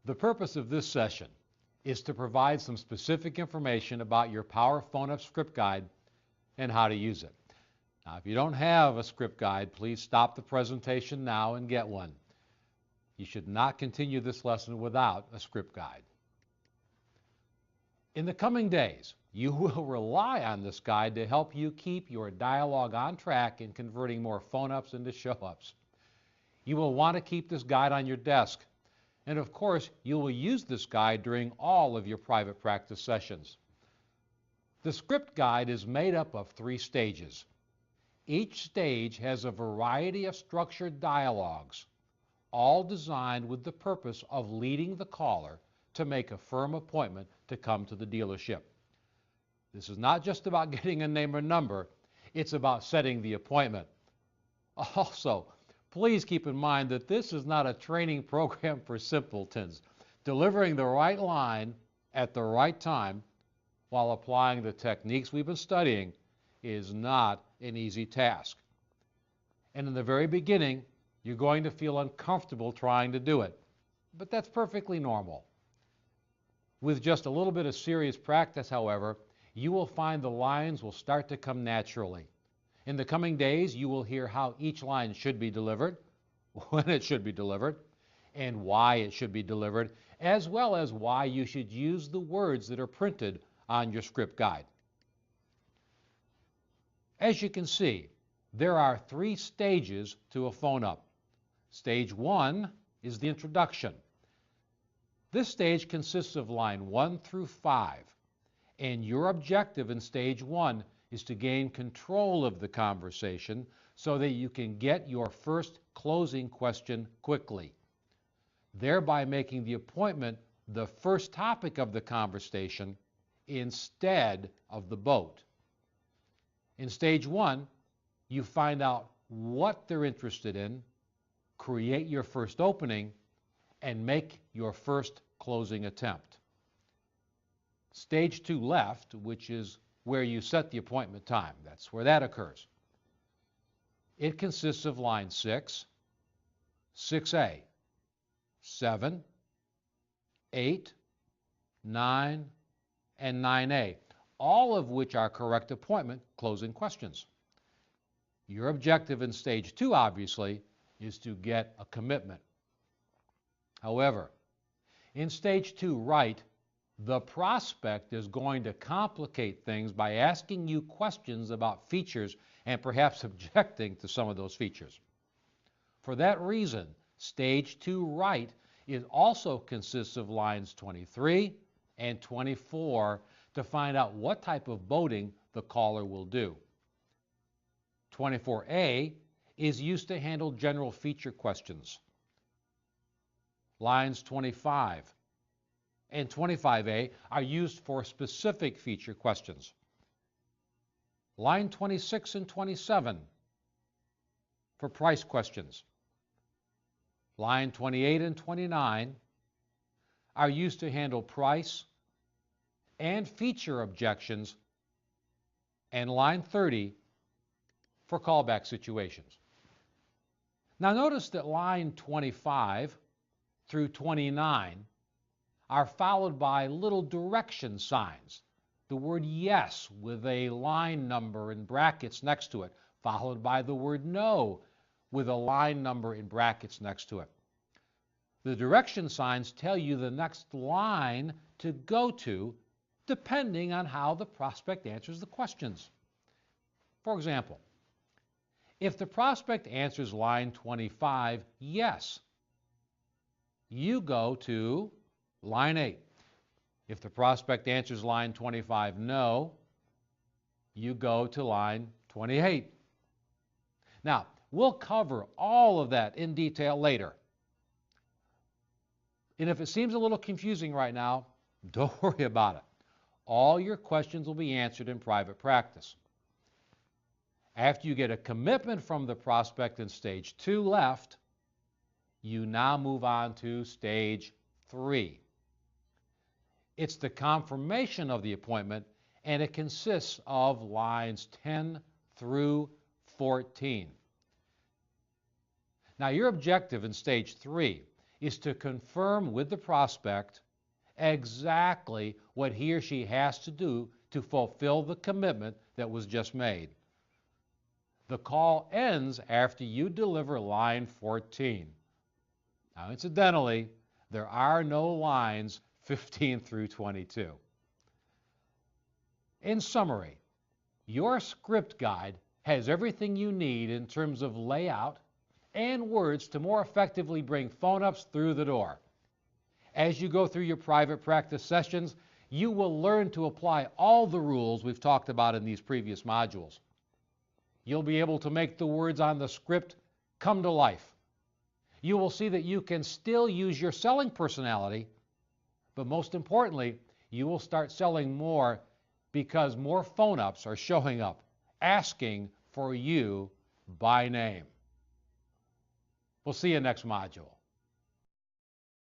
The purpose of this session is to provide some specific information about your Power PhoneUp script guide and how to use it. Now, if you don't have a script guide, please stop the presentation now and get one. You should not continue this lesson without a script guide. In the coming days, you will rely on this guide to help you keep your dialogue on track in converting more phone-ups into show-ups. You will want to keep this guide on your desk. And of course, you will use this guide during all of your private practice sessions. The script guide is made up of 3 stages. Each stage has a variety of structured dialogues, all designed with the purpose of leading the caller to make a firm appointment to come to the dealership. This is not just about getting a name or number, it's about setting the appointment. Also, please keep in mind that this is not a training program for simpletons. Delivering the right line at the right time while applying the techniques we've been studying is not an easy task. And in the very beginning, you're going to feel uncomfortable trying to do it. But that's perfectly normal. With just a little bit of serious practice, however, you will find the lines will start to come naturally. In the coming days, you will hear how each line should be delivered, when it should be delivered, and why it should be delivered, as well as why you should use the words that are printed on your script guide. As you can see, there are 3 stages to a phone-up. Stage 1 is the introduction. This stage consists of line 1 through 5, and your objective in stage 1 is to gain control of the conversation so that you can get your first closing question quickly, thereby making the appointment the first topic of the conversation instead of the boat. In stage 1, you find out what they're interested in, create your first opening, and make your first closing attempt. Stage 2 left, which is where you set the appointment time. That's where that occurs. It consists of line 6, 6A, 7, 8, 9, and 9A, all of which are correct appointment closing questions. Your objective in stage 2, obviously, is to get a commitment. However, in stage 2 right, the prospect is going to complicate things by asking you questions about features and perhaps objecting to some of those features. For that reason, stage 2 right also consists of lines 23 and 24 to find out what type of boating the caller will do. 24A is used to handle general feature questions. Lines 25 and 25A are used for specific feature questions. Line 26 and 27 for price questions. Line 28 and 29 are used to handle price and feature objections, and line 30 for callback situations. Now notice that line 25 through 29 are followed by little direction signs. The word yes with a line number in brackets next to it, followed by the word no with a line number in brackets next to it. The direction signs tell you the next line to go to depending on how the prospect answers the questions. For example, if the prospect answers line 25 yes, you go to line 8. If the prospect answers line 25 no, you go to line 28. Now, we'll cover all of that in detail later. And if it seems a little confusing right now, don't worry about it. All your questions will be answered in private practice. After you get a commitment from the prospect in stage 2 left, you now move on to stage 3. It's the confirmation of the appointment, and it consists of lines 10 through 14. Now, your objective in stage 3 is to confirm with the prospect exactly what he or she has to do to fulfill the commitment that was just made. The call ends after you deliver line 14. Now, incidentally, there are no lines 15 through 22. In summary, your script guide has everything you need in terms of layout and words to more effectively bring phone-ups through the door. As you go through your private practice sessions, you will learn to apply all the rules we've talked about in these previous modules. You'll be able to make the words on the script come to life. You will see that you can still use your selling personality, but most importantly, you will start selling more because more phone-ups are showing up, asking for you by name. We'll see you next module.